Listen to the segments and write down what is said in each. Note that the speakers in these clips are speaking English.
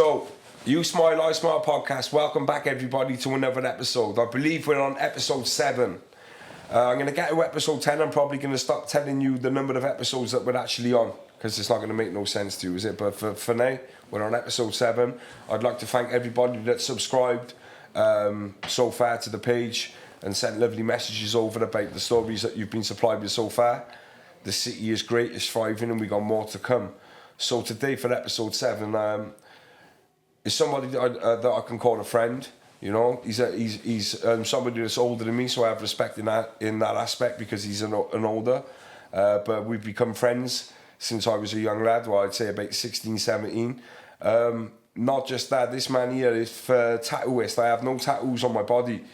So, You Smile, I Smile podcast. Welcome back, everybody, to another episode. I believe we're on episode 7. I'm going to get to episode 10. I'm probably going to stop telling you the number of episodes that we're actually on, because it's not going to make no sense to you, is it? But for now, we're on episode 7. I'd like to thank everybody that subscribed so far to the page and sent lovely messages over about the stories that you've been supplied with so far. The city is great, it's thriving, and we got more to come. So today for episode 7, is somebody that I can call a friend. You know, he's somebody that's older than me, so I have respect in that aspect because he's an older. But we've become friends since I was a young lad. Well, I'd say about 16, 17. Not just that, this man here is for tattooist. I have no tattoos on my body,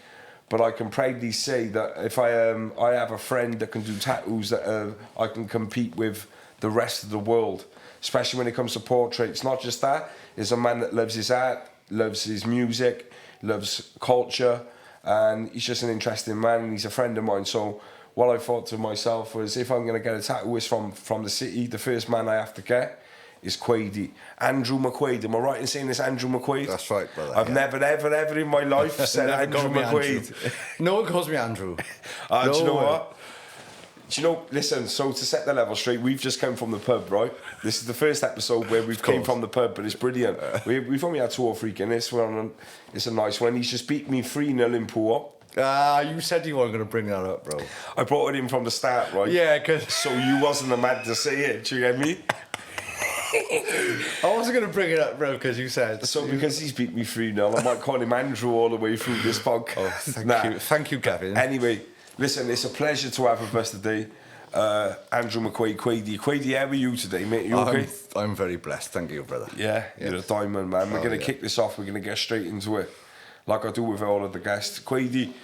but I can proudly say that if I have a friend that can do tattoos, that I can compete with the rest of the world, especially when it comes to portraits. Not just that, he's a man that loves his art, loves his music, loves culture, and he's just an interesting man, and he's a friend of mine. So what I thought to myself was, if I'm going to get a tattooist from the city, the first man I have to get is Quadey. Andrew McQuade. Am I right in saying this, Andrew McQuade? That's right, brother. I've never, ever in my life said Andrew McQuade. No one calls me Andrew. Do you know what? Do you know, listen, so to set the level straight, we've just come from the pub, right? This is the first episode where we've came from the pub, but it's brilliant. We've only had 2 or 3 Guinness. It's a nice one. He's just beat me 3-0 in pool. You said you weren't going to bring that up, bro. I brought it in from the start, right? Yeah, because... So you wasn't the man to say it, do you get me? I wasn't going to bring it up, bro, because you said... So because he's beat me 3-0, I might call him Andrew all the way through this podcast. Oh, thank you. Thank you, Gavin. Anyway, listen, it's a pleasure to have with us today. Andrew McQuade Quadey, how are you today, mate? You okay? I'm very blessed, thank you, brother. Yeah, you're a diamond, man. We're going to kick this off. We're going to get straight into it, like I do with all of the guests. Quadey,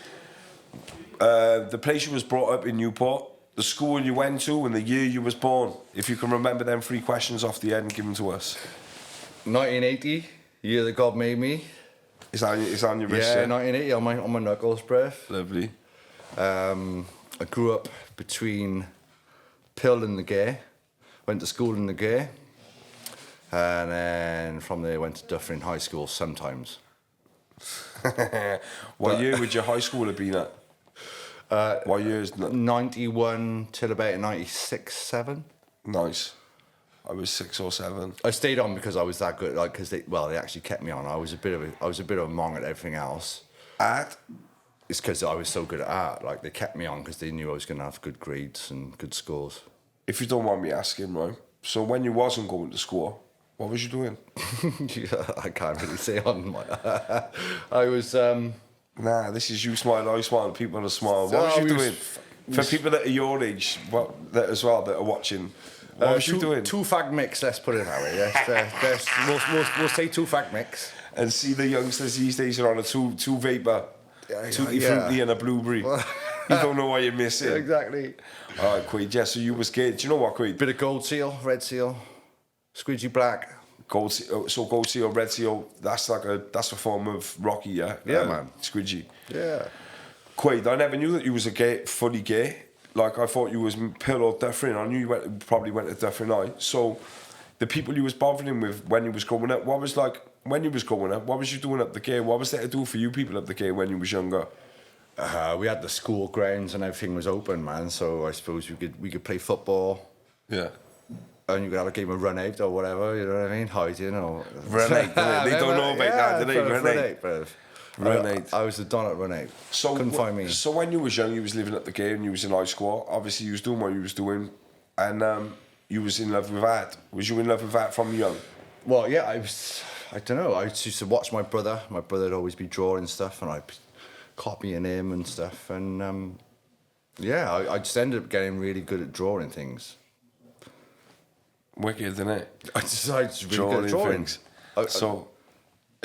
the place you was brought up in Newport, the school you went to, and the year you was born. If you can remember them 3 questions off the end, give them to us. 1980, year that God made me. It's on your wrist. Yeah, 1980 on my knuckles, bruv. Lovely. I grew up between Pill and the Gay, went to school in the Gay, and then from there went to Dufferin High School sometimes. What year would your high school have been at? What years? 91 till about 96, 7. Nice. I was 6 or 7. I stayed on because I was that good, like because they actually kept me on. I was a bit of a mong at everything else. Art? It's because I was so good at art. Like they kept me on because they knew I was going to have good grades and good scores. If you don't mind me asking, right? So when you wasn't going to school, what was you doing? I can't really say on my... I was... Nah, this is You Smile, I Smile, people are smile. What was you doing? For people that are your age, that are watching, what was you doing? 2 fag mix, let's put it that way. Yes, we'll say 2 fag mix. And see the youngsters these days are on a 2 vapor, tutti frutti and a blueberry. You don't know what you're missing. Exactly. All right, Quaid. Yeah, so you was scared. Do you know what, Quaid? Bit of gold seal, red seal, squidgy black. Gold seal, red seal. That's a form of Rocky, yeah. Yeah, man. Squidgy. Yeah. Quaid, I never knew that you was fully gay. Like I thought you was Pill or Dufferin. I knew you probably went to Dufferin High. So the people you was bothering with when you was growing up, what was like when you was growing up? What was you doing up the gay? What was there to do for you people up the gay when you was younger? We had the school grounds and everything was open, man. So I suppose we could play football. Yeah. And you could have a game of run out or whatever, you know what I mean? Hiding or... Run out, they don't know about that, do they? Run out, bro. Run out. I was the don at run out. So couldn't find me. So when you was young, you was living at the game and you was in high school. Obviously, you was doing what you was doing, and you was in love with art. Was you in love with art from young? Well, yeah, I don't know. I used to watch my brother. My brother'd always be drawing stuff, and I'd copying him and stuff. And I just ended up getting really good at drawing things. Wicked, isn't it? I decided to really good at drawing things. So,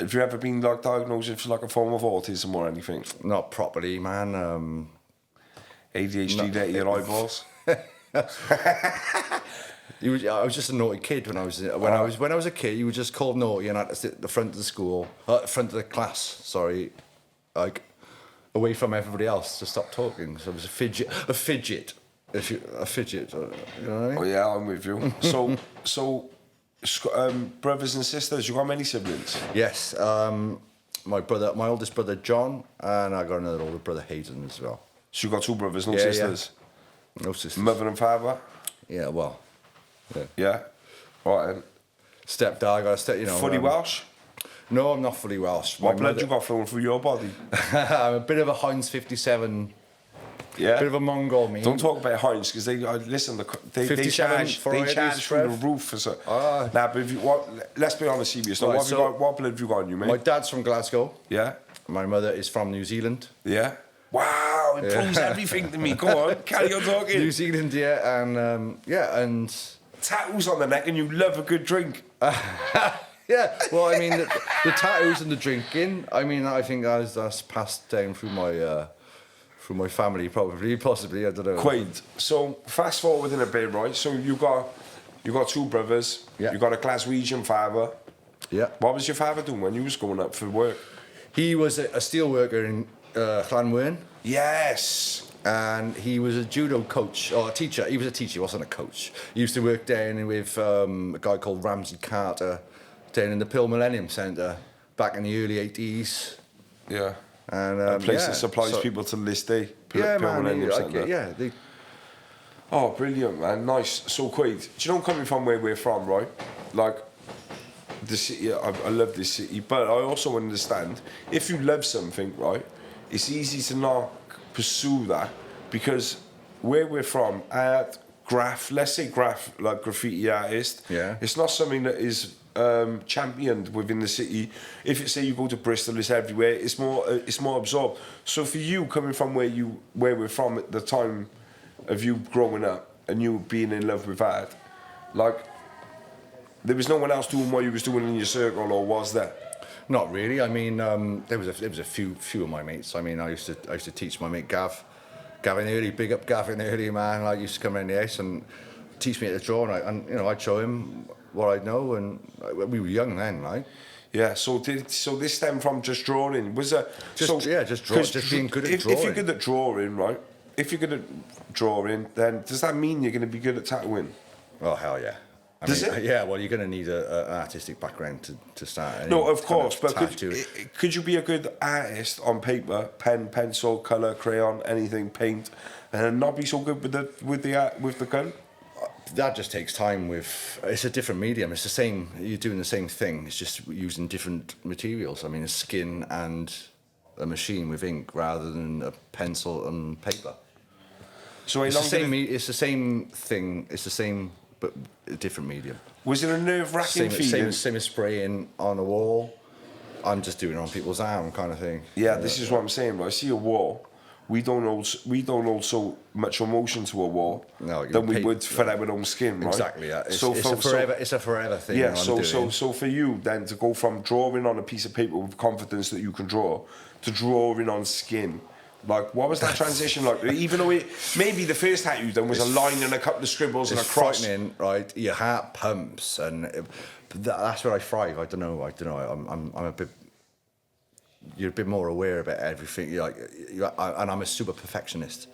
have you ever been like diagnosed with like a form of autism or anything? Not properly, man. ADHD to your eyeballs. I was just a naughty kid when I was a kid. You were just called naughty, and I had to sit at the front of the school, front of the class. Sorry, like away from everybody else to stop talking. So I was a fidget. You know what I mean? Oh yeah, I'm with you. So brothers and sisters? You got many siblings? Yes, my oldest brother John, and I got another older brother Hayden as well. So you got 2 brothers, no sisters? Yeah. No sisters. Mother and father? Yeah, well. Yeah. Right then. Stepdad, I got a step, Fully Welsh? No, I'm not fully Welsh. What blood you got flowing through your body? I'm a bit of a Heinz 57. Yeah. Bit of a Mongol, me. Don't talk about Heinz because they charge through the roof for so. Nah, but if you let's be honest, serious. Right, what blood have you got on you, mate? My dad's from Glasgow. Yeah. My mother is from New Zealand. Yeah. Wow, it proves everything to me. Go on, carry on talking. New Zealand, yeah, and tattoos on the neck, and you love a good drink. Yeah, well, I mean, the tattoos and the drinking. I mean, I think that's passed down through my family, possibly. I don't know. Quaid. So fast forward in a bit, right? So you got 2 brothers. Yeah. You got a Glaswegian father. Yeah. What was your father doing when you was going up for work? He was a steel worker in Llanwern. Yes. And he was a judo coach, or a teacher. He was a teacher, he wasn't a coach. He used to work down with a guy called Ramsey Carter down in the Pill Millennium Centre back in the early 80s. Yeah. And a place that supplies people to this day. Man. Oh, brilliant, man. Nice. So, Quaid, do you know, coming from where we're from, right? Like, the city, I love this city, but I also understand if you love something, right, it's easy to not pursue that because where we're from, let's say like graffiti artist, it's not something that is championed within the city. If you say you go to Bristol, it's everywhere. It's more absorbed. So for you, coming from where we're from at the time of you growing up and you being in love with art, like there was no one else doing what you was doing in your circle, or was there? Not really. I mean, there was a few of my mates. I mean, I used to teach my mate Gavin early. Big up Gavin early, man. I used to come around the house and teach me how to draw, and I'd show him what I know, and we were young then, right? Yeah. So this stemmed from just drawing. Was it just being good at drawing? If you're good at drawing, right? If you're good at drawing, then does that mean you're going to be good at tattooing? Oh hell yeah. Does it? Yeah, well, you're going to need an artistic background to start. No, of course, but could you be a good artist on paper, pen, pencil, colour, crayon, anything, paint, and not be so good with the gun? That just takes time. It's a different medium. It's the same. You're doing the same thing. It's just using different materials. I mean, a skin and a machine with ink rather than a pencil and paper. So it's the same thing. It's the same, but a different medium. Was it a nerve-wracking feeling? Same as spraying on a wall. I'm just doing it on people's arm, kind of thing. Yeah, this is what I'm saying. Right? I see a wall. We don't hold so much emotion to a wall than we would for our own skin, right? Exactly. Yeah. It's a forever thing. Yeah. So for you then to go from drawing on a piece of paper with confidence that you can draw to drawing on skin. Like, what was that transition like? Even though maybe the first tattoo you done was a line and a couple of scribbles and a cross. Frightening, right? Your heart pumps, and that's where I thrive. I don't know. I'm a bit. You're a bit more aware about everything. And I'm a super perfectionist.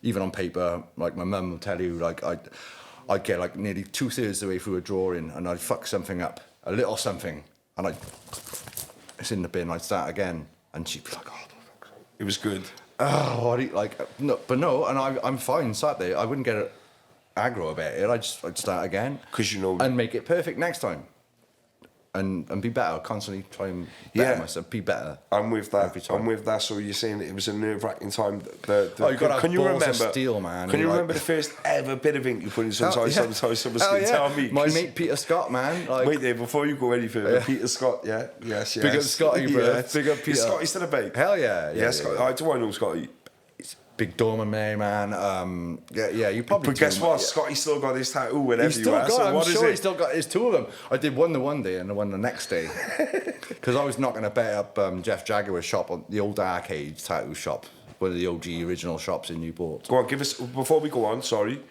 Even on paper, like my mum will tell you, like I'd get like nearly 2/3 the way through a drawing, and I'd fuck something up, a little something, and it's in the bin. I'd start again, and she'd be like, "Oh, it was good." Oh, no, and I'm fine sat there. I wouldn't get aggro about it. I'd start again, and make it perfect next time, and be better. Constantly try and better myself, be better. I'm with that. So you're saying that it was a nerve-wracking time. Can you remember? Steel, man. Can you remember the first ever bit of ink you put in someone's skin? Tell me. My mate Peter Scott, man. Wait there before you go any further. Peter Scott, yes. Big up Scotty, bro. Yes. Big up Peter. Is Scotty still a bait? Hell yeah. Yeah, Scotty. Do I know Scotty? Big Dorman man. You probably. But guess what? Scotty still got his tattoo whenever you ask. I'm sure he still got his 2 of them. I did one the one day and one the next day, because I was not going to bet up Jeff Jaguar's shop, on the old arcade tattoo shop, one of the OG original shops in Newport. Go on, give us before we go on. Sorry,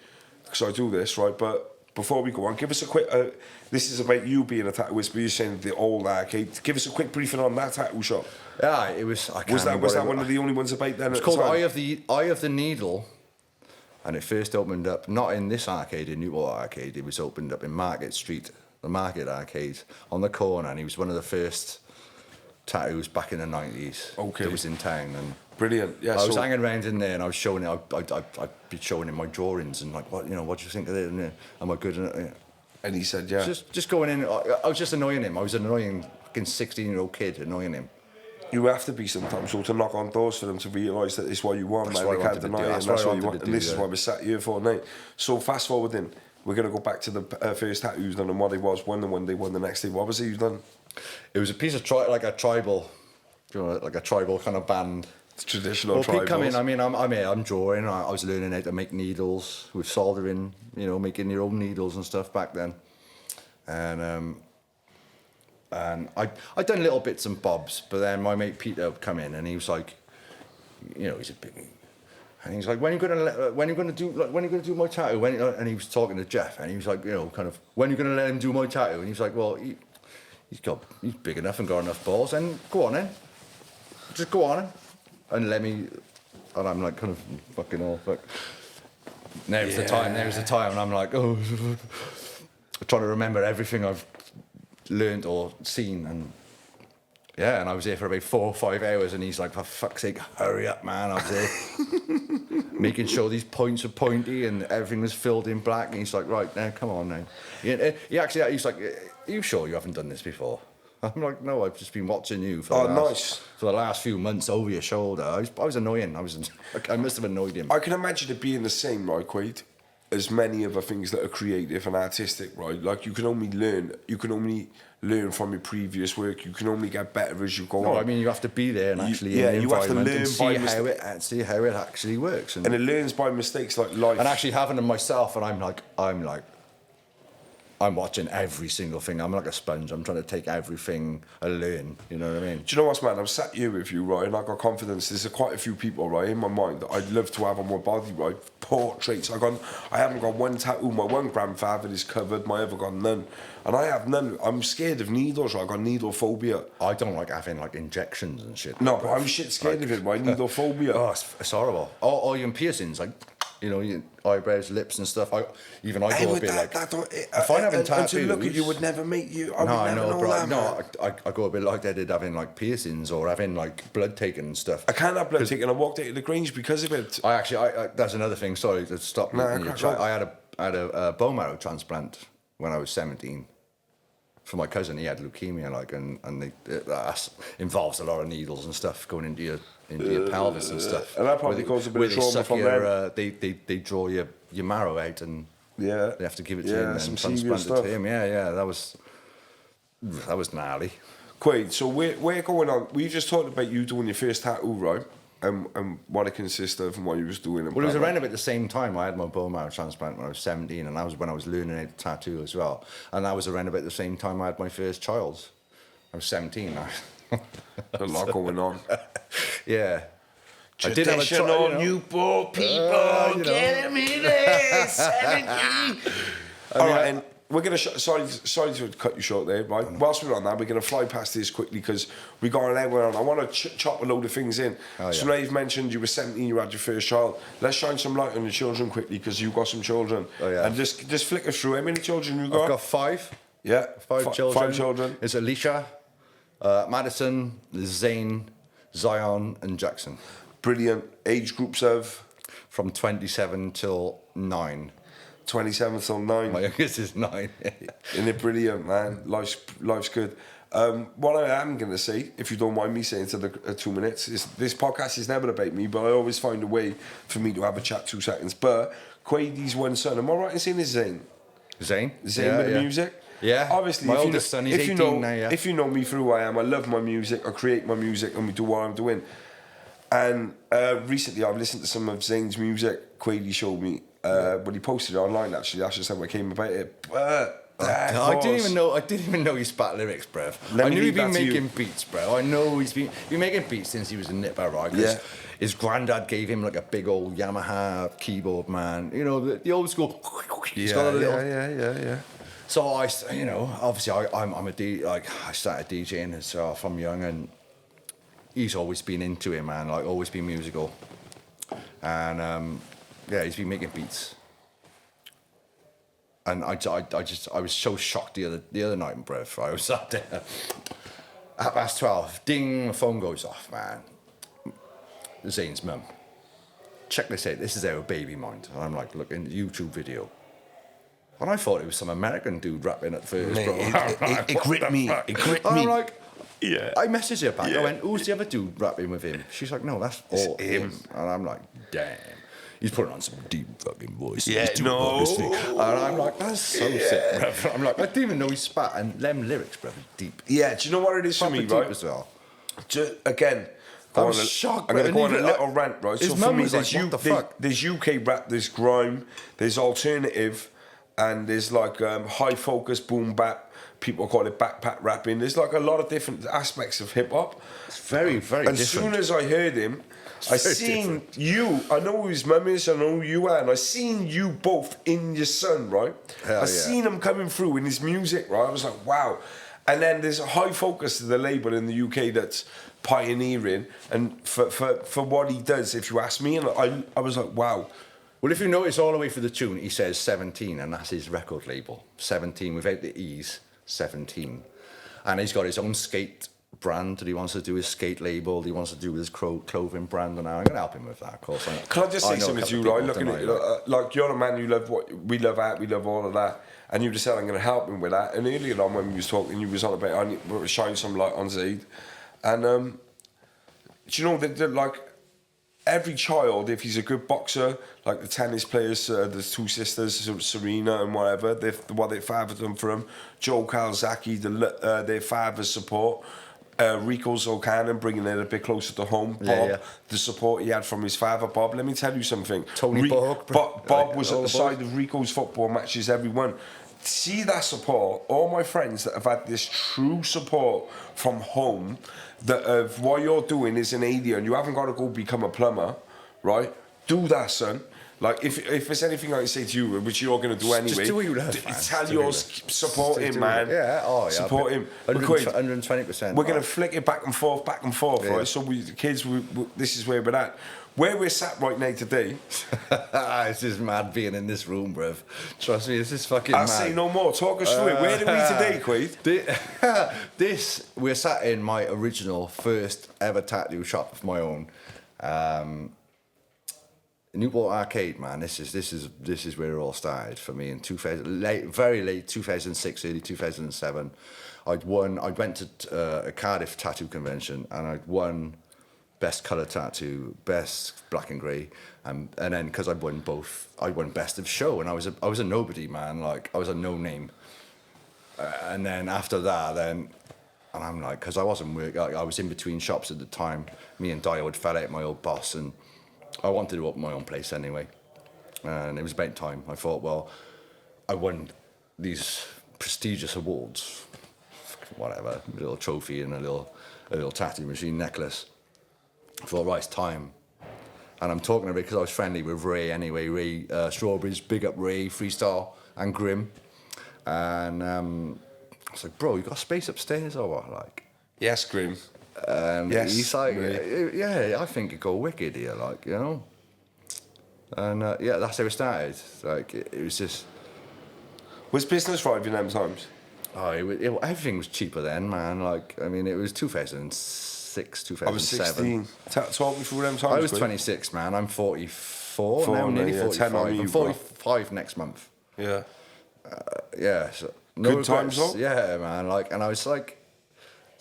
because I do this right, but before we go on, give us a quick. This is about you being a tattooist, but you're saying the old arcade. Give us a quick briefing on that tattoo shop. Yeah, it was. Was that one of the only ones about then? It's called Eye of the Needle, and it first opened up not in this arcade in Newport Arcade. It was opened up in Market Street, the Market Arcade, on the corner, and he was one of the first tattoos back in the 90s that was in town. And brilliant. Yeah, I was hanging around in there, and I was showing it. I'd be showing him my drawings and like, what do you think of it? And, am I good? And he said, yeah. Just going in. I was just annoying him. I was an annoying fucking 16-year-old kid annoying him. You have to be sometimes, so to knock on doors for them to realise that it's what you want, man. They can't deny it, and that's what you want. And this is why we're sat here for tonight. So fast forwarding, we're going to go back to the first tattoos done and what it was. One day, the next day. What was it you done? It was a piece of like a tribal kind of band. It's traditional tribal. Come in. I mean, I'm drawing. I was learning how to make needles with soldering. Making your own needles and stuff back then. And I'd done little bits and bobs, but then my mate Peter would come in and he was like, he's a big, and he's like, when are you gonna do my tattoo? And he was talking to Jeff, and he was like, kind of, when are you gonna let him do my tattoo? And he was like, well, he's big enough and got enough balls, and go on then, just go on and let me. And I'm like, kind of fucking all fuck. There's the time, and I'm like, oh, I'm trying to remember everything I've learned or seen, and I was there for about 4 or 5 hours, and he's like, for fuck's sake, hurry up, man. I was there making sure these points were pointy and everything was filled in black, and he's like, right, now, come on now. He's like, are you sure you haven't done this before? I'm like, no, I've just been watching you for the last few months over your shoulder. I was annoying. I must have annoyed him. I can imagine it being the same, right, Quade, as many other things that are creative and artistic, right? Like you can only learn from your previous work. You can only get better as you go on. I mean, you have to be there and actually you have to learn and see how it actually works. And it learns by mistakes like life. And actually having them myself, and I'm watching every single thing. I'm like a sponge. I'm trying to take everything I learn. You know what I mean? Do you know what, man? I'm sat here with you, right? And I got confidence. There's quite a few people, right, in my mind that I'd love to have on my body, right? Portraits. I haven't got one tattoo. My one grandfather is covered. My other got none. And I have none. I'm scared of needles. Right? I got needle phobia. I don't like having like injections and shit. No, but I'm shit scared of it. My needle phobia. Oh, it's horrible. Or even piercings, like. Your eyebrows, lips and stuff. I go a bit like... if I haven't tattoos... And to look at you would never make you... I go a bit like they did having like piercings or having like blood taken and stuff. I can't have blood taken. I walked out of the Grange because of it. That's another thing. Sorry to stop. I had a bone marrow transplant when I was 17. For my cousin, he had leukemia, and that involves a lot of needles and stuff going into your pelvis and stuff. And that probably caused a bit of trauma from them. They draw your marrow out and they have to give it to him and transplant it to him. Yeah, that was gnarly. Quade, so we're going on. We just talked about you doing your first tattoo, right? And what it consists of and what you was doing. Well, it was around about the same time. I had my bone marrow transplant when I was 17, and that was when I was learning how to tattoo as well. And that was around about the same time I had my first child. I was 17 now. A lot going on. Yeah. Traditional Newport people, get me there, 17. All right, and we're going to... Sorry to cut you short there, right? Whilst we're on that, we're going to fly past this quickly because we got an hour on. I want to chop a load of things in. So now you've mentioned you were 17, you had your first child. Let's shine some light on your children quickly because you've got some children. And just flick us through. How many children you got? I've got 5. Yeah. 5 children. 5 children. It's Alicia, Madison, Zane, Zion and Jackson. Brilliant. Age groups of? From 27 till 9. 27 till 9. My youngest is 9. Isn't it brilliant, man? Life's good. What I am going to say, if you don't mind me saying to the 2 minutes, is this podcast is never about me, but I always find a way for me to have a chat 2 seconds. But Quadey's one son, am I right in saying his Zane? Zane with the music? Yeah. Obviously, my oldest son, he's 18 now, yeah. If you know me for who I am, I love my music, I create my music, and we do what I'm doing. And recently I've listened to some of Zane's music. Quadey showed me, but he posted it online actually. That's just how I came about it. But I didn't even know he spat lyrics, bruv. I knew he'd been making beats, bro. I know he's been making beats since he was a nipper, right? Yeah. His granddad gave him like a big old Yamaha keyboard, man. You know, the old school. Yeah. So obviously I started DJing from young, and he's always been into it, man. Like always been musical, and he's been making beats. And I was so shocked the other night, bruv. I was sat there at past 12. Ding, the phone goes off, man. Zane's mum. Check this out. This is our baby mind. And I'm like, looking at the YouTube video. And I thought it was some American dude rapping at first. Mate, bro. it gripped me. It gripped And me. I'm like, yeah. I messaged her back. Yeah. I went, who's the other dude rapping with him? She's like, no, that's all him. And I'm like, damn. He's putting on some deep fucking voice. Yeah, He's doing no. all this thing. And I'm like, that's so sick, bruv. I'm like, I didn't even know he spat. And them lyrics, bruv, deep. Yeah, do you know what it is for me, Deep right? as well. Again, I was shocked. I'm going to go on a even, little rant, right? His So for mum me, was like, what the fuck? there's UK rap, there's grime, there's alternative, and there's like high focus boom bap. People call it backpack rapping. There's like a lot of different aspects of hip hop. It's very, very and different. as soon as I heard him, I very seen you. I know who his mum is. I know who you are, and I seen you both in your son, right? Hell I yeah. seen him coming through in his music, right? I was like, wow. And then there's a high focus to the label in the UK that's pioneering, and for what he does, if you ask me, and I was like, wow. Well, if you notice all the way through the tune, he says 17, and that's his record label. 17 without the E's, 17. And he's got his own skate brand that he wants to do, his skate label, he wants to do his clothing brand, and I'm going to help him with that, of course. Can I just say know a something to couple you, of right? people Looking at tonight, like you're a man who love what we love art, we love all of that, and you just said I'm going to help him with that. And earlier on when we was talking, you was on about we were shining some light on Zaid, and do you know that like every child, if he's a good boxer, like the tennis players, there's two sisters, Serena and whatever, what their father done for him, Joe Calzaghe, their father's support. Rico's O'Cannon bringing it a bit closer to home. Bob, the support he had from his father. Bob, let me tell you something. Tony Bob was at the side boys. of Rico's football matches, everyone. See that support. All my friends that have had this true support from home, that of what you're doing is an alien. You haven't got to go become a plumber, right? Do that, son. Like, if there's anything I can say to you, which you're going to do anyway, just do what you love, man. tell yours, support him, man. Yeah, oh yeah. Support him. 120%. We're going to flick it back and forth, yeah. right? So the kids, this is where we're at. Where we're sat right now today. It's just mad being in this room, bruv. Trust me, this is fucking I'll mad. say no more. Talk us through it. Where are we today, Quaid? We're sat in my original first ever tattoo shop of my own. Newport Arcade, man. This is where it all started for me in very late 2006, early 2007. I went to a Cardiff tattoo convention and I'd won best colour tattoo, best black and grey, and then because I won both, I won best of show, and I was a nobody, man. Like I was a no name. And then after that, and I'm like, because I wasn't working, I was in between shops at the time. Me and Dio had fell out, my old boss, and I wanted to open my own place anyway. And it was about time. I thought, well, I won these prestigious awards, whatever, a little trophy and a little tattoo machine necklace. I thought, right, it's time. And I'm talking about it because I was friendly with Ray anyway. Ray Strawberries, big up Ray, Freestyle, and Grim. And I was like, bro, you got space upstairs or what? Like, Yes, Grim. yes, he's like, yeah, I think it go wicked here, like, you know. And yeah, that's how it started. Like, it was just. Was business right in them times? Oh, everything was cheaper then, man. Like, I mean, it was 2006, 2007. I was 16. Talk me through them times. I was Quaid. 26, man. I'm 44 Four now, now, nearly yeah, 45. 10 on you, I'm bro. 45 next month. Yeah. Yeah. So Good times, regrets. though? Yeah, man. Like, and I was like,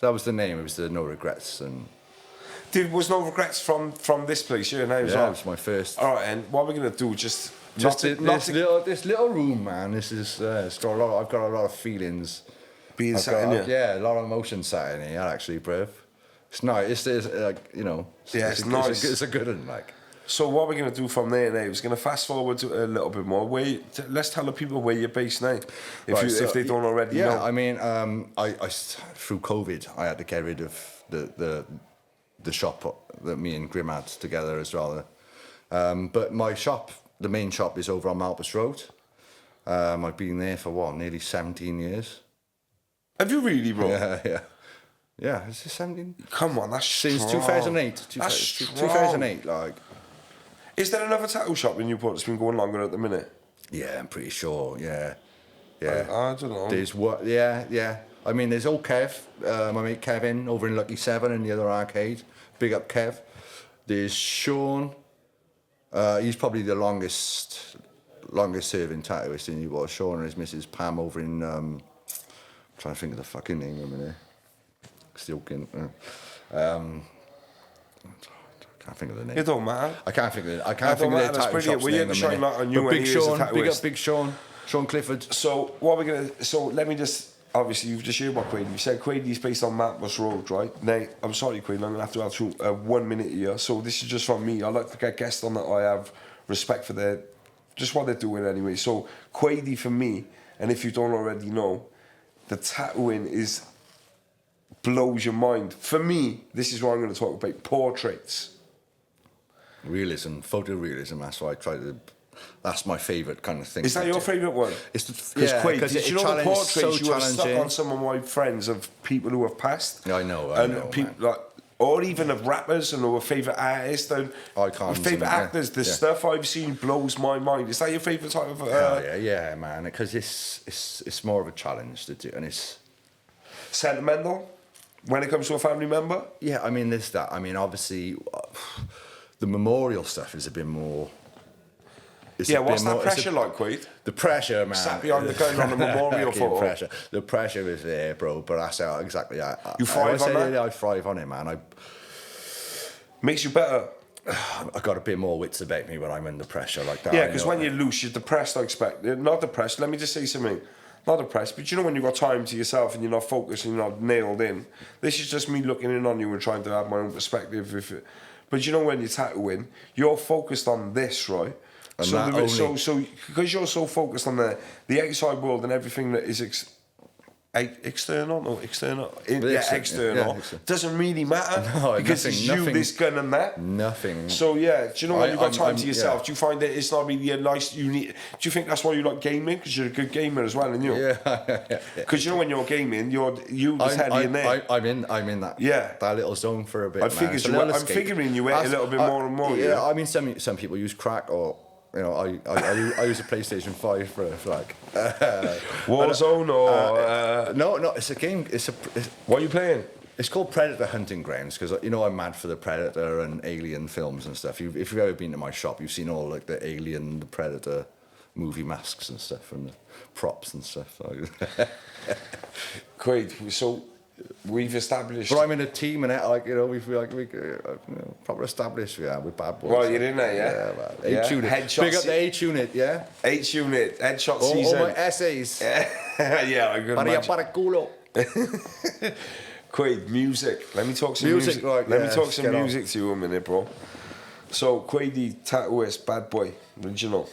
that was the name. It was the No Regrets, and Was no regrets from this place, yeah, now as yeah, well? it was my first. All right, and what we're going to do, just this little room, man. This is it's got a lot. I've got a lot of feelings. being sat in here. Yeah, a lot of emotion sat in here, actually, bruv. It's nice. It's like, you know. Yeah, it's nice. It's a good one, like. So what we're going to do from there now is going to fast forward to a little bit more. Let's tell the people where you're based now, if they don't already know. Yeah, I mean, I through COVID, I had to get rid of the shop that me and Grim had together as well. But my shop, the main shop, is over on Malpas Road. I've been there for nearly 17 years. Have you really, bro? Yeah, it's 17. Come on, that's Since strong. 2008. That's strong. 2008, like. Is there another tattoo shop in Newport that's been going longer at the minute? Yeah, I'm pretty sure, yeah. Yeah. I don't know. There's what? Yeah. I mean, there's old Kev, my mate Kevin over in Lucky 7 in the other arcade. Big up Kev. There's Sean. He's probably the longest serving tattooist in Newport. Sean and his missus Pam over in. I'm trying to think of the fucking name of a minute. Still can't. Can't think of the name. It don't matter. I can't think of it. I can't think of the tattoo shop's We name. had to shine light on you But Big Sean, big tattooist. up Big Sean, Sean Clifford. So what we're gonna. So let me just. Obviously, you've just heard about Quade. You said Quade's based on Matmos Road, right? Now, I'm sorry, Quade. I'm gonna have to have through 1 minute here. So this is just from me. I like to get guests on that I have respect for their, just what they're doing anyway. So Quade for me, and if you don't already know, the tattooing is blows your mind. For me, this is what I'm going to talk about: portraits. Realism, photorealism. That's what I try to. That's my favourite kind of thing. Is that your favourite one? It's because Quade, did you know the portraits so you have stuck on some of my friends of people who have passed? I know, people like, or even of rappers and our favourite artists and icons, favourite actors. The stuff I've seen blows my mind. Is that your favourite type of? Yeah, man. Because it's more of a challenge to do, and it's sentimental when it comes to a family member. Yeah, I mean, there's that. I mean, obviously, the memorial stuff is a bit more. What's that pressure like, Quade? The pressure, man. Sat behind the gun on the memorial photo. Pressure. The pressure is there, bro. But that's how exactly. You thrive on that? I thrive on it, man. Makes you better. I got a bit more wits about me when I'm under pressure like that. Yeah, because when you're loose, you're depressed. I expect. Not depressed. Let me just say something. Not depressed, but you know when you've got time to yourself and you're not focused and you're not nailed in. This is just me looking in on you and trying to have my own perspective. But you know when you're tattooing, you're focused on this, right? And So because you're so focused on the outside world and everything that is external, doesn't really matter because it's you, this gun and that. Nothing. So yeah, do you know when you've got time to yourself? Do you find that it's not really a nice? Do you think that's why you like gaming? Because you're a good gamer as well, and you. Yeah. Because you know when you're gaming, you the telly in there. I'm in that. Yeah. That little zone for a bit. I'm figuring you out a little bit more and more. Yeah. I mean, some people use crack or. You know, I use a PlayStation 5 for like Warzone or no, it's a game. What are you playing? It's called Predator Hunting Grounds because you know I'm mad for the Predator and Alien films and stuff. If you've ever been to my shop, you've seen all like the Alien, the Predator movie masks and stuff and the props and stuff. Great. So we've established. But I'm in a team and we've proper established with Bad Boys. Well, you're in there, yeah. Yeah, man. H unit. Headshot. Big up the H unit, yeah. H unit. Headshot season. All my essays. Yeah, I could imagine. Quade, music. Let me talk some music. Right, Let me talk some music to you a minute, bro. So Quade, tattooist, bad boy, original.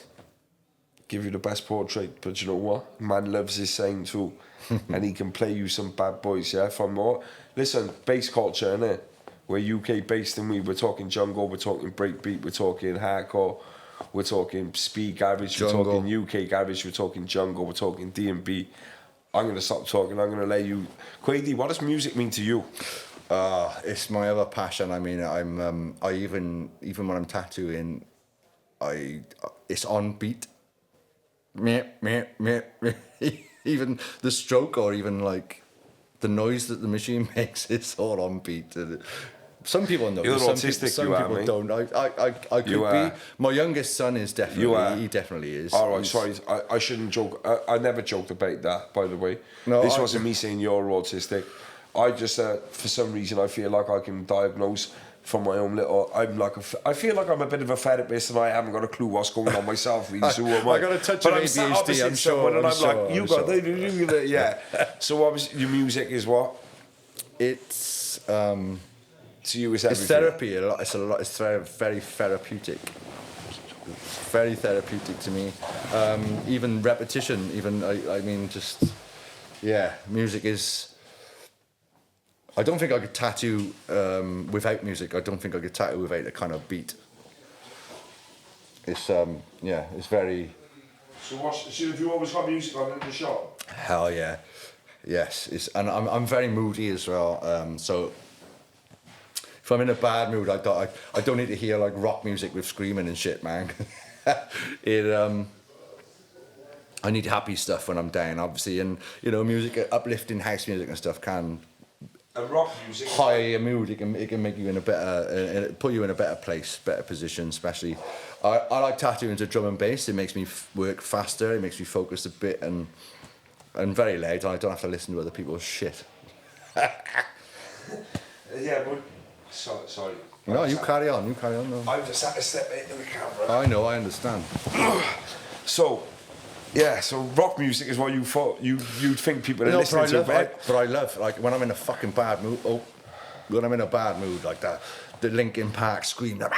Give you the best portrait, but you know what? Man loves his saying too. And he can play you some bad boys, yeah? From more. Listen, bass culture, innit? We're UK based and we're talking jungle, we're talking breakbeat, we're talking hardcore, we're talking speed garage, we're talking UK garage, we're talking jungle, we're talking D&B. I'm going to stop talking, I'm going to let you... Quade, what does music mean to you? It's my other passion. I mean, I even when I'm tattooing, it's on beat. Even the stroke or even like the noise that the machine makes, it's all on beat. Some people know. You're some autistic, some you people are, don't. I could be. My youngest son is definitely. He definitely is. All right, sorry. I shouldn't joke. I never joked about that, by the way. No, this wasn't me saying you're autistic. I just, for some reason, I feel like I can diagnose from my own little. I feel like I'm a bit of a therapist, and I haven't got a clue what's going on myself. Really, so I got a touch of ADHD. I'm sure. And I'm like, you got it. Yeah. So obviously, your music is what? It's. To you, it's therapy. It's a lot. It's very, very therapeutic. It's very therapeutic to me. Even repetition. Even I mean, just music is. I don't think I could tattoo without music. I don't think I could tattoo without a kind of beat. It's it's very. So have you always got music on in the shop? Hell yeah, yes. And I'm very moody as well. So if I'm in a bad mood, I don't need to hear like rock music with screaming and shit, man. I need happy stuff when I'm down, obviously, and you know, music, uplifting house music and stuff can And rock music. high your mood. It can make you in a better, put you in a better place, better position. Especially, I like tattooing to drum and bass. It makes me work faster. It makes me focus a bit and very loud. I don't have to listen to other people's shit. Yeah, but sorry. No, you carry on. You carry on. No. I just had to step into the camera. I know. I understand. So, yeah. So rock music is what you thought you'd think people are No, listening to. but I love like when I'm in a fucking bad mood. Oh, when I'm in a bad mood like that, the Linkin Park scream. Do you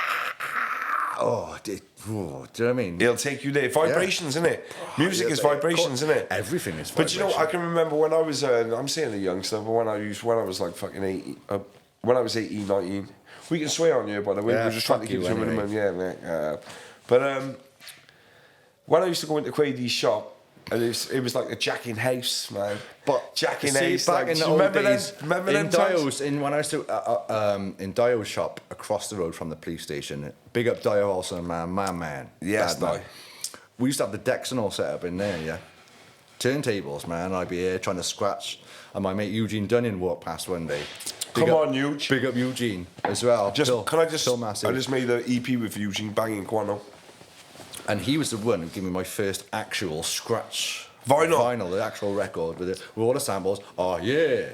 know what I mean? It'll take you there. Vibrations, isn't it? Music is vibrations, isn't it? Everything is But vibrations. you know, I can remember when I was, I'm saying a youngster, but when I was like fucking 18, when I was 18, 19, we can swear on you, by the way, Yeah, we're just trying to fuck keep you it to a anyway. minimum, yeah, mate. But when I used to go into Quadey's shop, and it was like a Jack in House, man. But Jack in see, House, back like, in the do you old remember days, them? Remember in them times? Dio's, when I used to in Dio's shop across the road from the police station. Big up Dio also, man, my man. Yes, Bad man. Dio. We used to have the decks and all set up in there, yeah. Turntables, man. I'd be here trying to scratch, and my mate Eugene Dunning walked past one day. Come on, Huge. Big up Eugene as well. Still massive. I just made the EP with Eugene banging Quano. And he was the one who gave me my first actual scratch Vinyl, the actual record with all the samples. Oh yeah,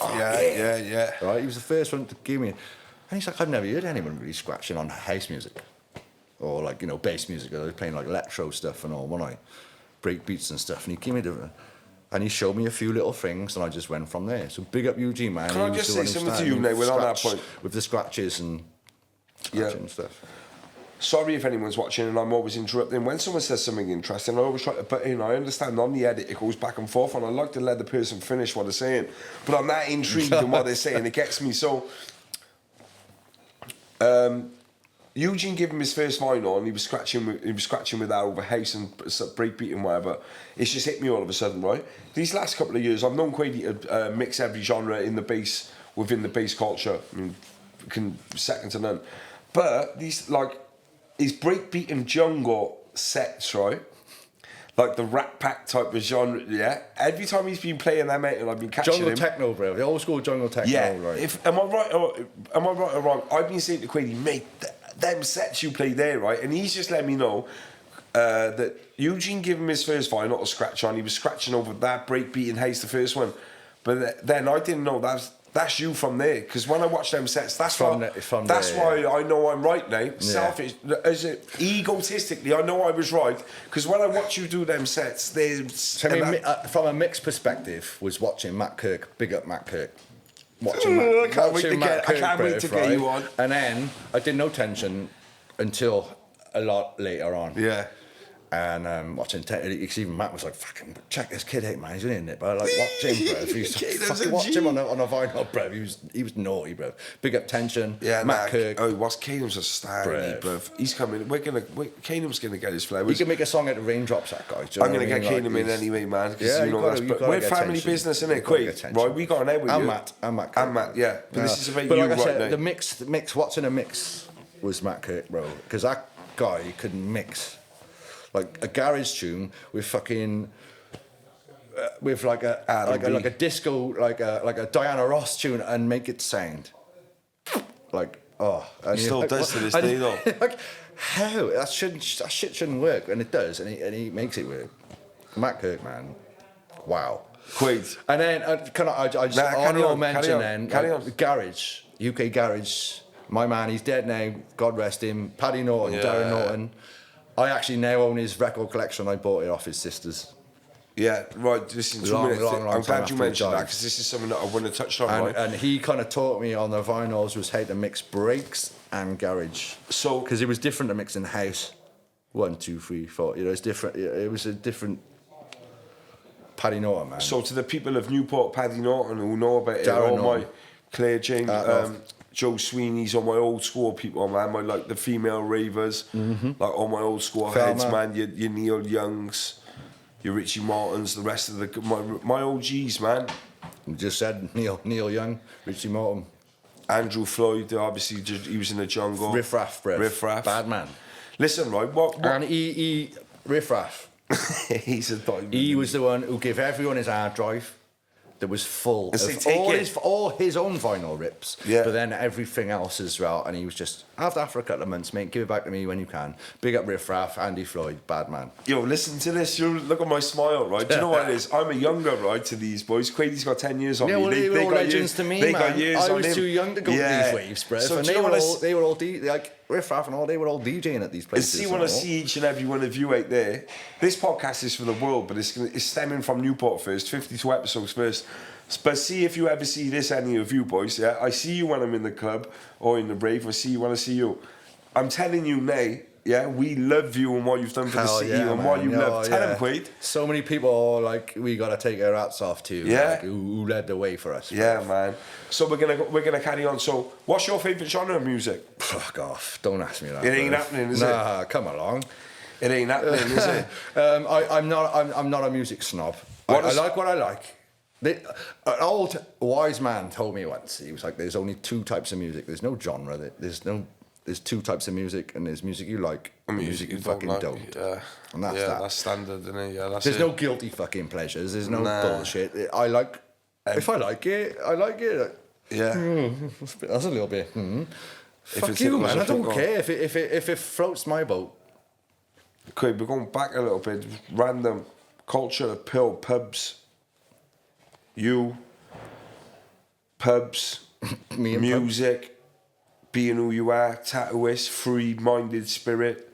Yeah. right. He was the first one to give me, and he's like, I've never heard anyone really scratching on house music, or like bass music. I was playing like electro stuff and all, when I break beats and stuff. And he gave me and he showed me a few little things, and I just went from there. So big up Eugene, man. Can I just say something to you, mate? We're on that point with the scratches and and stuff. Sorry if anyone's watching and I'm always interrupting. When someone says something interesting, I always try to put in. I understand on the edit it goes back and forth, and I like to let the person finish what they're saying. But I'm that intrigued in what they're saying. It gets me. So, Eugene gave him his first vinyl, and he was scratching with that over house and breakbeat and whatever. It's just hit me all of a sudden, right? These last couple of years, I've known Quadey to mix every genre in the bass within the bass culture. I mean, second to none. But these his breakbeat and jungle sets, right? Like the Rat Pack type of genre, yeah. Every time he's been playing that, mate, and I've been catching Jungle him. techno, bro. The old school jungle techno, Yeah. right? Am I right or wrong? I've been saying to Quadey, mate, them sets you play there, right? And he's just let me know that Eugene gave him his first vinyl to scratch on. He was scratching over that breakbeat and Haze, the first one. But then I didn't know that's you from there, because when I watch them sets, that's why I know I'm right now. Selfish, as egotistically, I know I was right, because when I watch you do them sets, there's. From a mixed perspective, was watching Matt Kirk. Big up Matt Kirk. I can't wait to get you on. And then I did no tension until a lot later on. Yeah. And watching, even Matt was like, fucking check this kid out, man. He's in it, but like, watch him, bro. If you fucking watch him on a vinyl, bro. He was naughty, bro. Big up tension. Yeah, Matt Kirk. Oh, what's Keenum's a star, bro. He's coming. Keenum's gonna get his flowers. He can make a song out of Raindrops, that guy. I'm gonna get Keenum in anyway, man. Yeah, we're family business, innit, Quaid? Right, we got an out with you. And Matt. And Matt, yeah. But this is about but you like I right said, now. the mix. What's in a mix was Matt Kirk, bro. Because that guy couldn't mix. Like a garage tune with fucking with like a disco like a Diana Ross tune and make it sound like And he still does to this day though. Like how that shit shouldn't work, and it does, and he makes it work. Matt Kirk, man, wow. Quaid. And then I just honourable mention garage, UK garage. My man, he's dead now. God rest him. Paddy Norton, Darren Norton. I actually now own his record collection. I bought it off his sisters. Yeah, right. Listen, 2 minutes. I'm glad you mentioned that, because this is something that I want to touch on. And, right? and he kind of taught me on the vinyls was how to mix breaks and garage. So, because it was different to mixing house. 1, 2, 3, 4. It's different. It was a different. Paddy Norton, man. So to the people of Newport, Paddy Norton, who know about it, Darren all Norton. my Claire James, Joe Sweeney's, all my old school people, man. My the female ravers, like all my old school heads, man. Your Neil Youngs, your Richie Martins, the rest of my OGs, man. You just said Neil Young, Richie Martin, Andrew Floyd, obviously he was in the jungle. Riff Raff, Riff Raff, bad man. Listen, right, what? And he Riff Raff. He's a diamond. He was the one who gave everyone his hard drive that was full And say, of "Take all his own vinyl rips. Yeah. But then everything else as well. And he was just, have that for a couple of months, mate. Give it back to me when you can. Big up Riff Raff, Andy Floyd, bad man. Yo, listen to this. You look at my smile, right? Do you know what it is? I'm a younger, right, to these boys. Quady's got 10 years on Yeah, me. well, they were all got legends years, to me, they man. got years I on was him. too young to go to these waves, bruv. So And do you know what they were all like Riff Raff and all. They were all DJing at these places. See, when I see each and every one of you out there, this podcast is for the world, but it's stemming from Newport first, 52 episodes first. But see if you ever see this, any of you boys, yeah? I see you when I'm in the club or in the rave. I see you when I see you. I'm telling you, Nay, yeah, we love you and what you've done for the city and what you love. Tell him, Quaid. So many people are like, we got to take our hats off to you. Yeah. Like, who led the way for us. Yeah, man. So we're gonna carry on. So what's your favourite genre of music? Fuck off. Don't ask me that. It ain't bruv. happening, is it? Nah, come along. It ain't happening, is it? I'm not a music snob. I like what I like. An old wise man told me once. He was like, "There's only two types of music. There's no genre. There's two types of music, and there's music you like, and music you fucking don't. Yeah. And that's yeah, that. that's standard, isn't it? Yeah, that's There's it. no guilty fucking pleasures. There's no bullshit. I like. If I like it, I like it. Yeah. That's a little bit. Fuck it's you, it was man. a I don't fuck care if it floats my boat. Okay, we're going back a little bit. Random culture, pill, pubs. You, pubs, Me and music, being who you are, tattooist, free-minded spirit,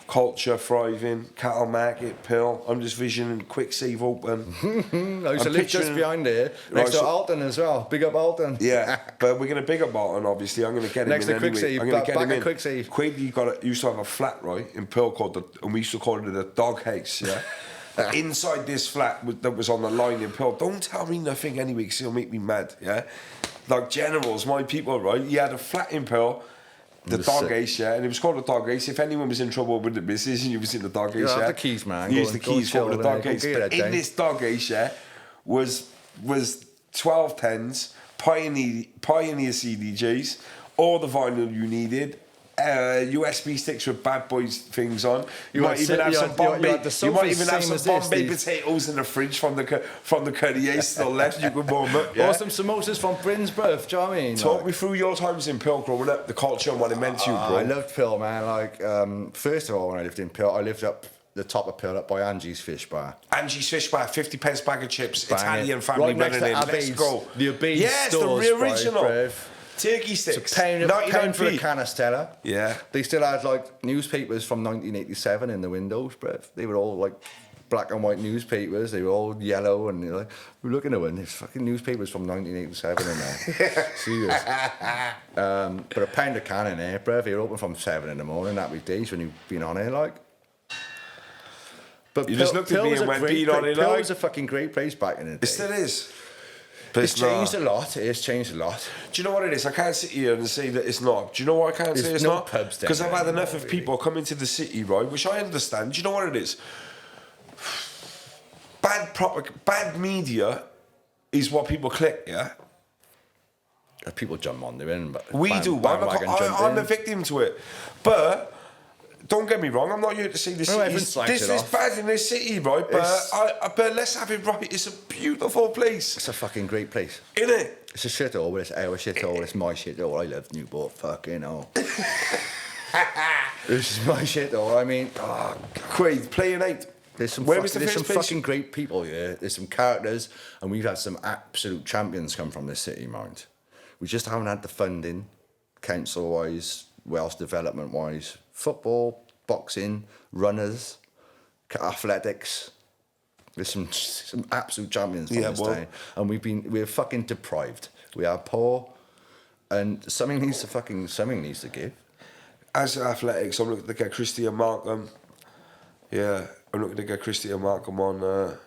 culture, thriving, cattle market, pill. I'm just visioning quick save open. I used to live just behind there, next to Alton as well. Big up Alton. Yeah, but we're going to big up Alton, obviously. I'm going to get him Next in to Quick anyway. Save, I'm going to get back him at in. Quick Save. Quaid used to have a flat, right, in Pearl and we used to call it the dog house, yeah? Inside this flat that was on the line in Pearl, don't tell me nothing anyway, because it'll make me mad, yeah? Like generals, my people, right? He had a flat in Pearl, the dog ace, yeah, and it was called the dog ace. If anyone was in trouble with the missus and you was in the dog ace, You yeah, have the keys, man. Use Go the and- go keys and for the chill, dog go ace. get But that in down. this dog ace, yeah, was 12 tens, Pioneer CDJs, all the vinyl you needed. USB sticks with bad boys things on. You might even have some Bombay. You might even have some Bombay potatoes in the fridge from the currier still left. You could warm up. Yeah? Or some samosas from Bryn's, bruv. Do you know what I mean? Talk me through your times in Pill growing up, the culture and what it meant to you, bro. I loved Pill, man. Like, first of all, when I lived in Pill, I lived up the top of Pill up by Angie's Fish Bar. Angie's Fish Bar, 50 pence bag of chips, Bang Italian it. family Right next running to in. Let's Abe's, go. the Abe's yes, stores, the original. bruv. Turkey sticks. It's a pound for a 99p. canistella. Yeah. They still had like newspapers from 1987 in the windows, bruv. They were all like black and white newspapers. They were all yellow, and you're like, we're looking at one. There's fucking newspapers from 1987 in there. Serious. But a pound of can in there, bruv. They were open from 7 in the morning. That'd be days when you've been on here, like. But You just looked at me and went, being on it, Pill like. was a fucking great place back in the day. It still is. But It's changed a lot. It has changed a lot. Do you know what it is? I can't sit here and say that it's not. Do you know why I can't say it's no not? pubs down Because I've there had enough anymore, of people come into the city, right? Which I understand. Do you know what it is? Bad media is what people click, yeah? People jump on there, but We do. I'm a victim to it. But don't get me wrong, I'm not here to say this No, is everyone slags it off. bad in this city, right? But let's have it right. It's a beautiful place, It's a fucking great place. isn't it? It's a shithole, but it's our shithole. It's my shithole. I love Newport. Fucking hell. This is my shithole. I mean, Quaid, playing 8. there's some Where was the first place? fucking great people here. There's some characters, and we've had some absolute champions come from this city, mind. We just haven't had the funding, council-wise, Welsh development-wise, football, boxing, runners, athletics. There's some absolute champions from this day, and we're fucking deprived. We are poor, and something needs to give. As athletics, I'm looking to get Christian Markham. Yeah, I'm looking to get Christian Markham on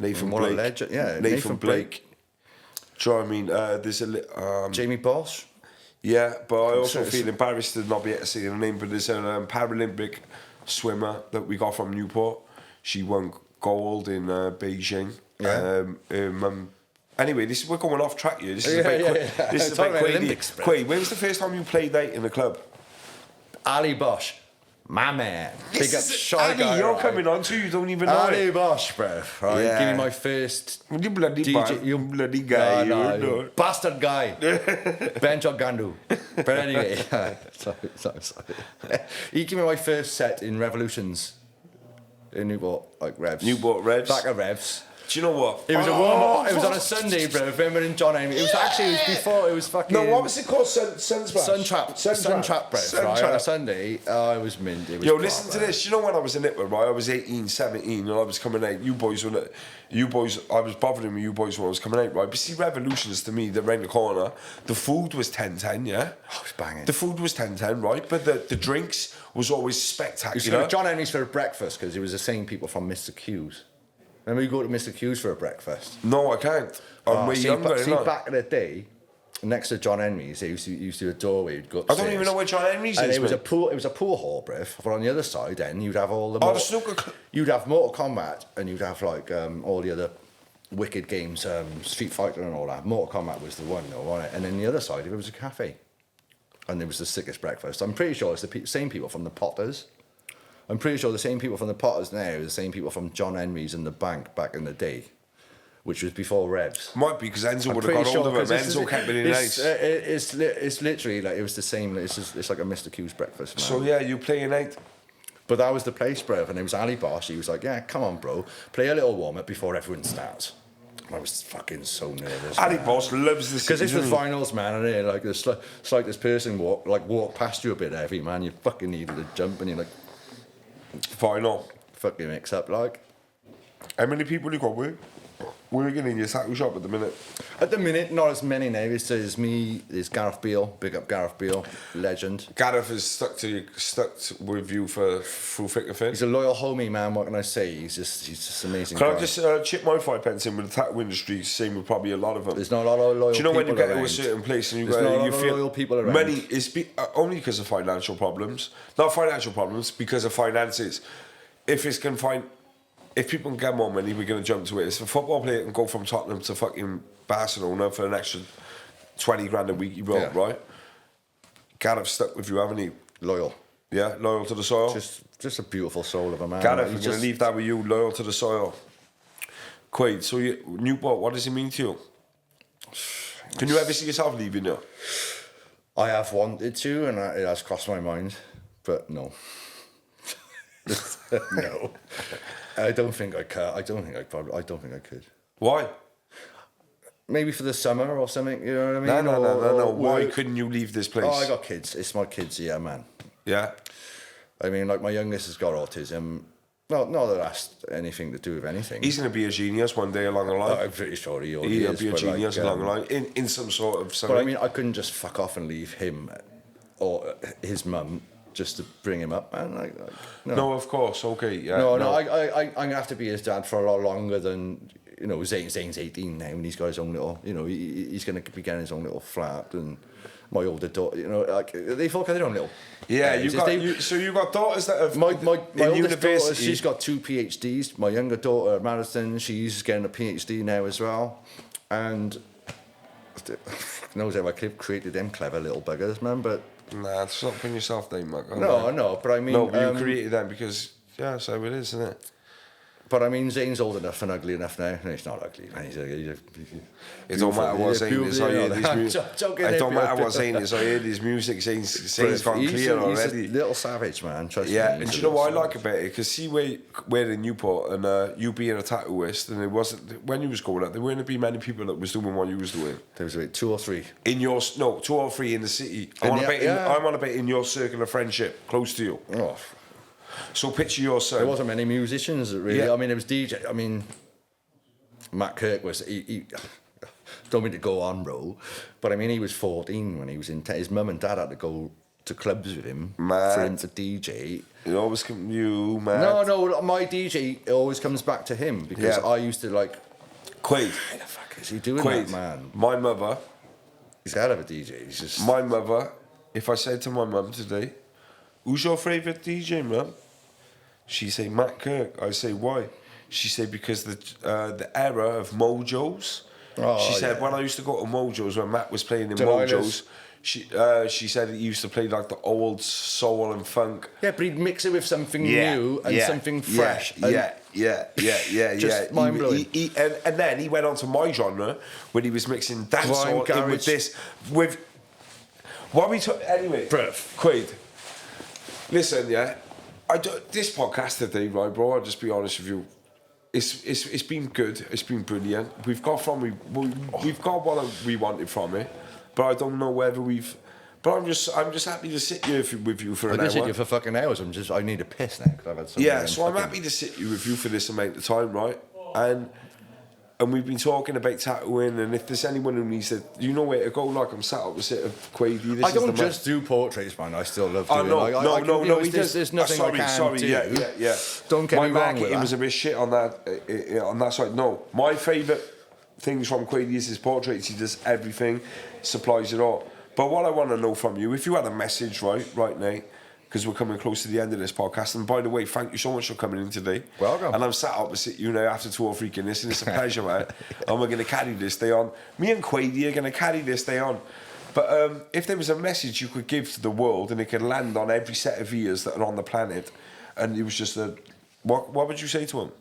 Nathan What a Blake. legend, yeah, Nathan Nathan Blake. Blake. Do you know what I mean? There's a Jamie Bosch. yeah, but I also feel embarrassed to not be able to say the name. But there's a Paralympic swimmer that we got from Newport. She won gold in Beijing. Yeah. Anyway, we're going off track here. This is Yeah, a bit yeah. This is a Talking bit about Quaid. Olympics, bro. Quaid, when was the first time you played that in the club? Ali Bosch. My man. Big up Shy Annie, Guy. you're right? coming on too, you don't even know Annie it. Bosch, bro. Right, Yeah. give me my first You bloody DJ. you bloody guy, No, you know. you bastard guy. Benjo Gandu. But anyway, sorry. He gave me my first set in Revolutions in Newport, like Revs. Newport Revs. Back at Revs. Do you know what? It was a warm up. It was on a Sunday, bro. Remember in John Henry. It was before. It was fucking. No, what was it called? Sun Trap, bro. Right, on a Sunday. I was mint. It was Yo, listen to this. You know when I was in Newport, right? I was 18, 17, and I was coming out. You boys, I was bothering with you boys when I was coming out, right? But see, Revolutions to me, they're around the corner. The food was 10-10, yeah? Oh, it was banging. The food was 10-10, right? But the drinks was always spectacular. John Henry's for breakfast because it was the same people from Mr. Q's. Remember you go to Mr. Q's for a breakfast? No, I can't. I'm way younger. See, back in the day, next to John Henry's, there used to be a doorway. You'd go upstairs. I don't even know where John Henry's and is. It was mate. a pool hall, bruv. But on the other side, then you'd have all the. The snooker. You'd have Mortal Kombat, and you'd have like all the other wicked games, Street Fighter and all that. Mortal Kombat was the one, though, wasn't it? And then the other side, it was a cafe, and it was the sickest breakfast. I'm pretty sure it's the same people from the Potters. I'm pretty sure the same people from the Potters now are the same people from John Henry's and the Bank back in the day, which was before Revs. Might be because Enzo would have got hold of it. Enzo kept it in it's, nice. It's literally like it was the same. It's like a Mr. Q's breakfast. Man. So yeah, you playing out. But that was the place, bro. And it was Ali Bosch. He was like, "Yeah, come on, bro, play a little warm up before everyone starts." I was fucking so nervous. Ali Bosch loves this because it's the finals, man. And like it's like this person walk past you a bit heavy, man. You fucking needed a jump, and you're like. Final. Fucking mix up like. How many people you got with? Working in your tattoo shop at the minute? At the minute, not as many now. There's me, there's Gareth Beale, big up Gareth Beale, legend. Gareth is stuck with you through thick and thin. He's a loyal homie, man. What can I say? He's just amazing. Can guy. I just chip my 5 pence in with the tattoo industry? Same with probably a lot of them. There's not a lot of loyal. Do you know when you get around. to a certain place and you There's not a lot you of feel loyal people around. Many it's only because of financial problems, not financial problems, because of finances. If people can get more money, we're going to jump to it. If a football player can go from Tottenham to fucking Barcelona for an extra 20 grand a week, right? Gareth stuck with you, haven't he? Loyal. Yeah, loyal to the soil. Just a beautiful soul of a man. Gareth, we're going to leave that with you, loyal to the soil. Quaid, so Newport, what does it mean to you? Can you ever see yourself leaving here? I have wanted to, and it has crossed my mind, but no. No. I don't think I could. I don't think I could. Why? Maybe for the summer or something, you know what I mean? No. Why couldn't you leave this place? Oh, I got kids. It's my kids, yeah, man. Yeah? I mean, like, my youngest has got autism. No, not that that's anything to do with anything. He's going to be a genius one day along the line. I'm pretty sure he'll be a genius along the line, in some sort of something. But I mean, I couldn't just fuck off and leave him or his mum just to bring him up, man. No, of course, okay, yeah. No, I'm going to have to be his dad for a lot longer than, you know, Zane's 18 now and he's got his own little, you know, he's going to be getting his own little flat and my older daughter, you know, like, they've all got their own little... Yeah, so you got daughters that have... My oldest daughter, university. she's got 2 PhDs. My younger daughter, Madison, she's getting a PhD now as well. And... knows how I created them clever little buggers, man, but... Nah, stop putting yourself down, Mark. No, but I mean... No, but you created them because... Yeah, so it is, isn't it? But I mean, Zane's old enough and ugly enough now. No, he's not ugly, man. It don't matter what Zane is. I hear his music. It don't matter what Zane is. I hear his music. Zane's gone clear already. He's a little savage, man. Trust me. Yeah, and do you know what I like about it? Because see, we're in Newport, and you being a tattooist, and it wasn't when you was going up. There weren't be many people that was doing what you was doing. There was about 2 or 3 in your 2 or 3 in the city. I'm on about in your circle of friendship, close to you. Oh. So picture your son. There wasn't many musicians, really. Yeah. I mean, it was DJ. I mean, Matt Kirk was... He don't mean to go on, bro, but I mean, he was 14 when he was in... His mum and dad had to go to clubs with him for him to DJ. It always comes you, man. No, my DJ always comes back to him because I used to, like... Quaid. How the fuck is he doing that, man? My mother... He's a hell of a DJ. He's just... My mother, if I said to my mum today, who's your favourite DJ, mum? She say Matt Kirk. I say why? She said because the era of Mojos. She said when I used to go to Mojos when Matt was playing in Mojos, She said he used to play like the old soul and funk. Yeah, but he'd mix it with something new and something fresh. Yeah. Mind blowing. And then he went on to my genre when he was mixing dancehall in with this. With what we took anyway. Quaid. Listen, yeah. This podcast today, right, bro? I'll just be honest with you. It's been good. It's been brilliant. We've got what we wanted from it, but I don't know whether we've. But I'm just happy to sit here with you for an hour. I can sit here for fucking hours. I need a piss now because I've had something. Yeah, so I'm happy to sit here with you for this amount of time, right? And we've been talking about tattooing, and if there's anyone who needs it, you know where to go. Like I'm sat opposite of Quaidey. I don't just do portraits, man. I still love doing. No. There's nothing I can't do. Yeah. Don't get me wrong with that. My marketing was a bit shit on that side. No, my favourite things from Quaidey is his portraits. He does everything, supplies it all. But what I want to know from you, if you had a message, right, Nate, because we're coming close to the end of this podcast. And by the way, thank you so much for coming in today. Welcome. And I'm sat opposite you now after 2 or 3 Guinness, and it's a pleasure, mate. And we're going to carry this day on. Me and Quaidey are going to carry this day on. But if there was a message you could give to the world and it could land on every set of ears that are on the planet, and it was just what would you say to them?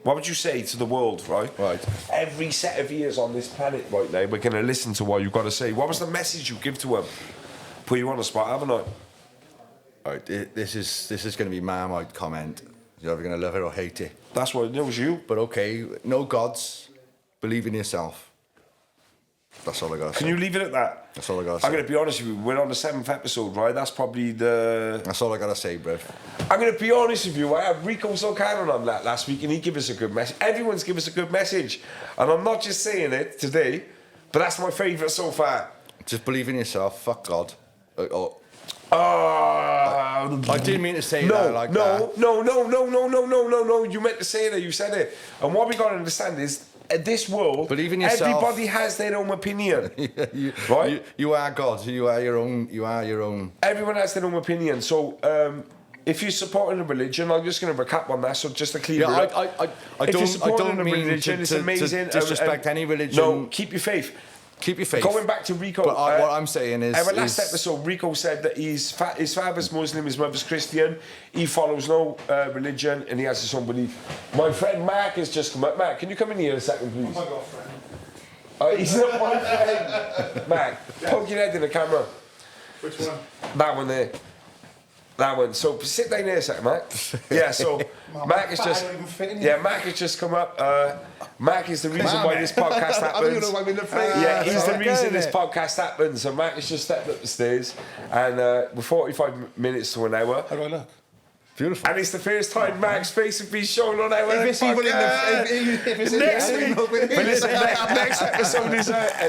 What would you say to the world, right? Right. Every set of ears on this planet right now, we're going to listen to what you've got to say. What was the message you give to them? Put you on the spot, haven't I? Right, this is going to be Marmite comment. You're either going to love it or hate it. That's what it was, you. But okay, no gods, believe in yourself. That's all I got to say. Can you leave it at that? That's all I got to say. I'm going to be honest with you, we're on the 7th episode, right? That's probably That's all I got to say, bruv. I'm going to be honest with you, I had Rico Solcano on that last week and he gave us a good message. Everyone's given us a good message. And I'm not just saying it today, but that's my favourite so far. Just believe in yourself, fuck God. I didn't mean to say that like that. No. You meant to say that. You said it. And what we got to understand is, this world, believe in yourself. Everybody has their own opinion, right? You are God. You are your own. Everyone has their own opinion. So, if you're supporting a religion, I'm just going to recap on that. So just to clear it up. I don't mean religion, it's amazing. To disrespect any religion. No, keep your faith. Keep your faith. Going back to Rico. But what I'm saying is... Our last episode, Rico said that his father's Muslim, his mother's Christian. He follows no religion and he has his own belief. My friend Mark has just come up. Mark, can you come in here a second, please? Oh my God, friend. He's not my friend. Mark, poke your head in the camera. Which one? That one there. That one. So sit down there a second, Mark. Yeah, so Mark has just... Yeah, Mark has just come up. Mark is the reason why this podcast happens. I don't know why I'm in the frame. Yeah, he's the reason this podcast happens. So Mark has just stepped up the stairs and we're 45 minutes to an hour. How do I look? Beautiful. And it's the first time Mark's face has been shown on our If it's even in the... If it's in next week. the... But listen,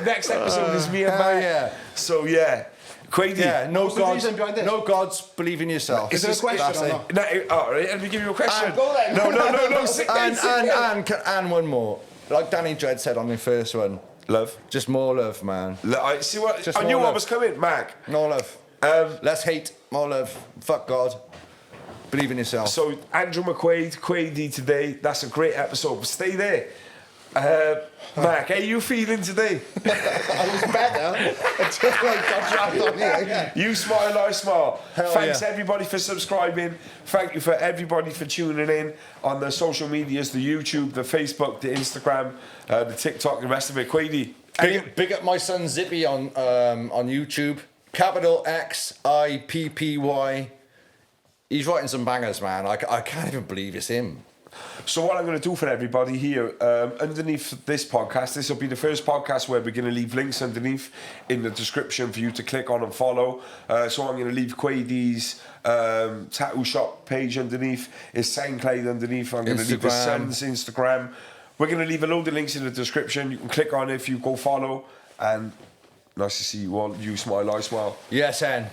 next episode is me and Mark. Yeah. So yeah. Quaidey. Yeah, no What's the gods. reason behind this? No gods. Believe in yourself. Is there a question or not? No, all right, let me give you a question. Go then. No, sit down. And one more. Like Danny Dredd said on the first one. Love. Just more love, man. I see what Just I knew more what love. was coming, Mark. More love. Less hate. More love. Fuck God. Believe in yourself. So Andrew McQuade, Quaidey today. That's a great episode. But stay there. Mark, how are you feeling today? I was better. I just got dropped on here. You smile, I smile. Hell Thanks yeah. everybody for subscribing. Thank you for everybody for tuning in on the social medias, the YouTube, the Facebook, the Instagram, the TikTok, the rest of it. Quaidey. Big up my son Zippy on YouTube. Capital XIPPY. He's writing some bangers, man. I can't even believe it's him. So what I'm going to do for everybody here, underneath this podcast, this will be the first podcast where we're going to leave links underneath in the description for you to click on and follow. So I'm going to leave Quaidey's tattoo shop page underneath, his SoundCloud underneath. I'm going to leave his son's Instagram. We're going to leave a load of links in the description. You can click on it if you go follow. And nice to see you all. You smile, I smile. Yes, N.